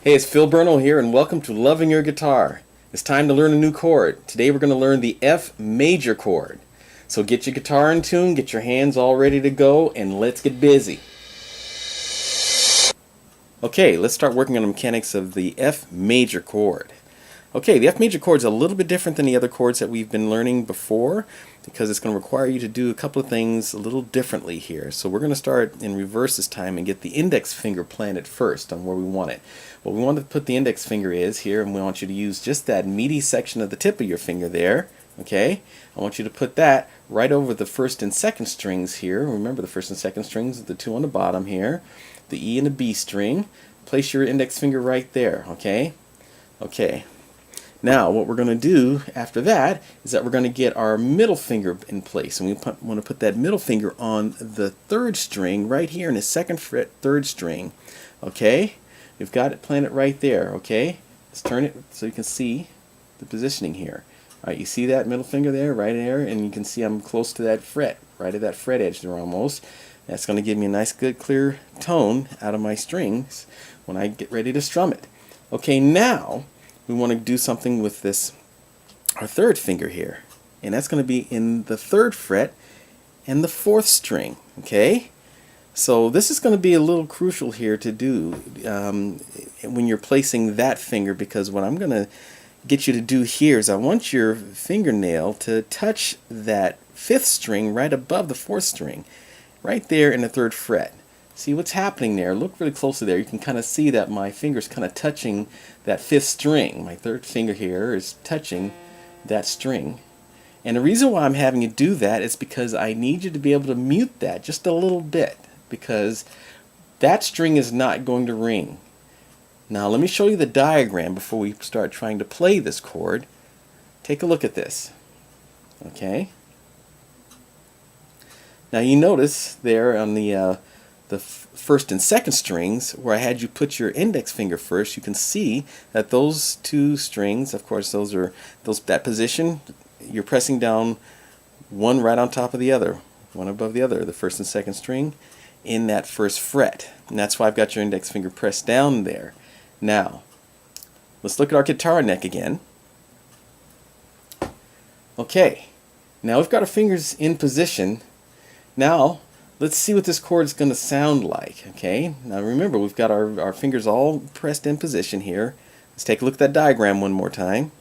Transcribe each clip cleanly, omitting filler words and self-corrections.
Hey, it's Phil Burno here, and welcome to Loving Your Guitar. It's time to learn a new chord. Today we're going to learn the F major chord. So get your guitar in tune, get your hands all ready to go, and let's get busy. Okay, let's start working on the mechanics of the F major chord. Okay, the F major chord is a little bit different than the other chords that we've been learning before because it's going to require you to do a couple of things a little differently here. So we're going to start in reverse this time and get the index finger planted first on where we want it. What we want to put the index finger is here, and we want you to use just that meaty section of the tip of your finger there. Okay, I want you to put that right over the first and second strings here. Remember, the first and second strings are the two on the bottom here, the E and the B string. Place your index finger right there. Okay. Now what we're going to do after that is that we're going to get our middle finger in place, and we want to put that middle finger on the third string right here in the second fret, third string. Okay, we've got it planted right there. Okay, let's turn it so you can see the positioning here. Alright, you see that middle finger there, right there, and you can see I'm close to that fret, right at that fret edge there almost. That's going to give me a nice good clear tone out of my strings when I get ready to strum it. Okay, now we want to do something with this, our third finger here, and that's going to be in the third fret and the fourth string. Okay, so this is going to be a little crucial here to do when you're placing that finger, because what I'm going to get you to do here is I want your fingernail to touch that fifth string right above the fourth string, right there in the third fret. See what's happening there? Look really closely there. You can kind of see that my finger's kind of touching that fifth string. My third finger here is touching that string. And the reason why I'm having you do that is because I need you to be able to mute that just a little bit, because that string is not going to ring. Now let me show you the diagram before we start trying to play this chord. Take a look at this. Okay. Now you notice there on the first and second strings where I had you put your index finger first, you can see that those two strings, of course, that position, you're pressing down one right on top of the other, one above the other, the first and second string in that first fret. And that's why I've got your index finger pressed down there. Now, let's look at our guitar neck again. Okay, now we've got our fingers in position. Now, let's see what this chord is going to sound like. Okay, now remember, we've got our fingers all pressed in position here. Let's take a look at that diagram one more time.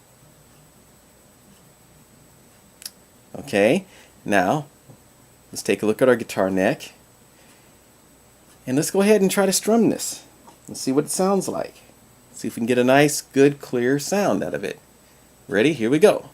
Okay, now let's take a look at our guitar neck, and let's go ahead and try to strum this. Let's see what it sounds like. See if we can get a nice, good, clear sound out of it. Ready? Here we go.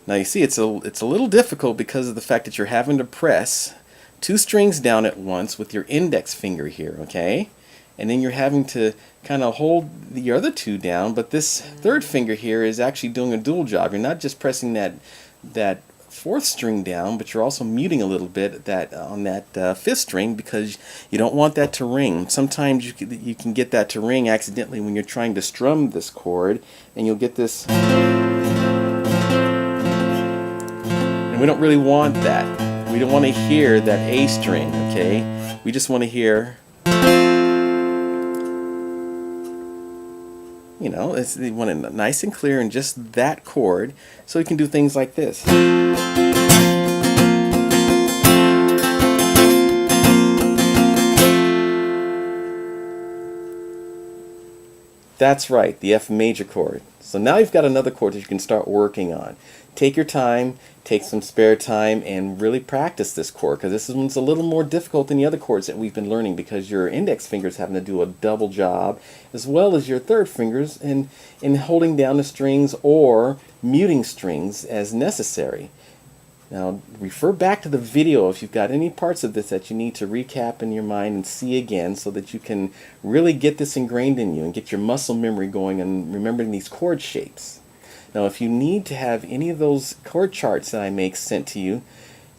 Now you see it's a little difficult because of the fact that you're having to press two strings down at once with your index finger here, okay? And then you're having to kind of hold the other two down, but this third finger here is actually doing a dual job. You're not just pressing that fourth string down, but you're also muting a little bit on that fifth string, because you don't want that to ring. Sometimes you can get that to ring accidentally when you're trying to strum this chord, and you'll get this. And we don't really want that. We don't want to hear that A string, okay? We just want to hear, you know, we want it nice and clear in just that chord, so we can do things like this. That's right, the F major chord. So now you've got another chord that you can start working on. Take your time, take some spare time, and really practice this chord, because this one's a little more difficult than the other chords that we've been learning, because your index finger's having to do a double job, as well as your third fingers in holding down the strings or muting strings as necessary. Now, refer back to the video if you've got any parts of this that you need to recap in your mind and see again, so that you can really get this ingrained in you and get your muscle memory going and remembering these chord shapes. Now, if you need to have any of those chord charts that I make sent to you,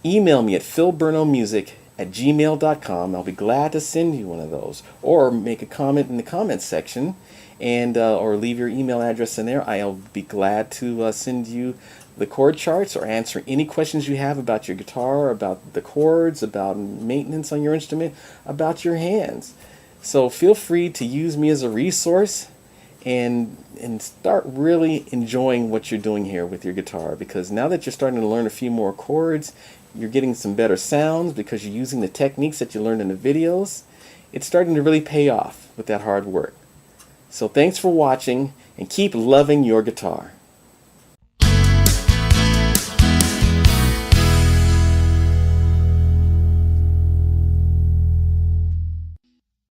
email me at philburnomusic at gmail.com. I'll be glad to send you one of those, or make a comment in the comments section, and or leave your email address in there. I'll be glad to send you the chord charts or answer any questions you have about your guitar, about the chords, about maintenance on your instrument, about your hands. So feel free to use me as a resource, and start really enjoying what you're doing here with your guitar, because now that you're starting to learn a few more chords, you're getting some better sounds because you're using the techniques that you learned in the videos. It's starting to really pay off with that hard work. So thanks for watching, and keep loving your guitar.